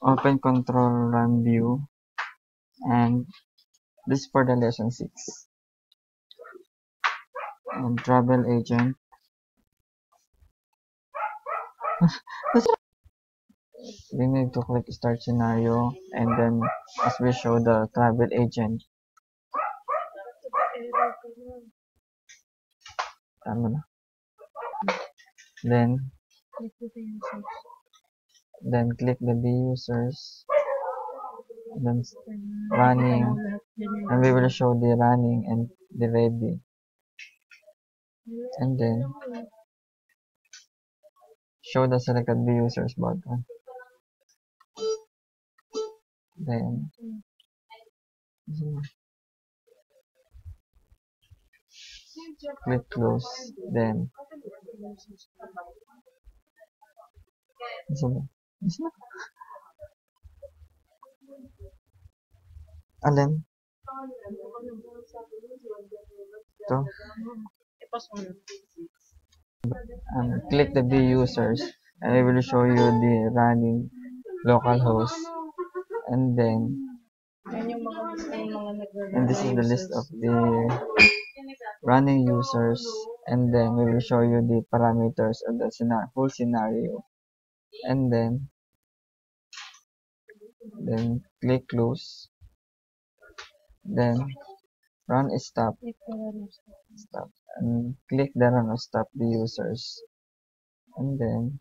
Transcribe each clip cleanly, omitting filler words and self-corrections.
open control run view, and this for the lesson 6. And travel agent. We need to click start scenario, and then as we show the travel agent. Tama na. Then click the view users, then running, and we will show the running and the ready, and then show the selected view users button. Then click close, then alin to click the view users, and it will show you the running localhost, and then this is the list of the running users, and then we will show you the parameters of the full scenario, and then click close, then run stop, and click the run or stop the users, and then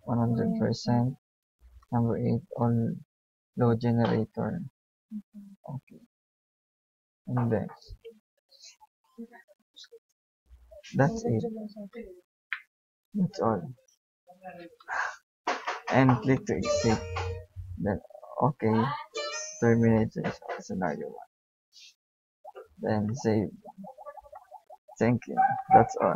100%, number 8, all load generator. Okay, and then that's it. That's all. And click to exit. Then okay, terminate scenario 1. Then save. Thank you. That's all.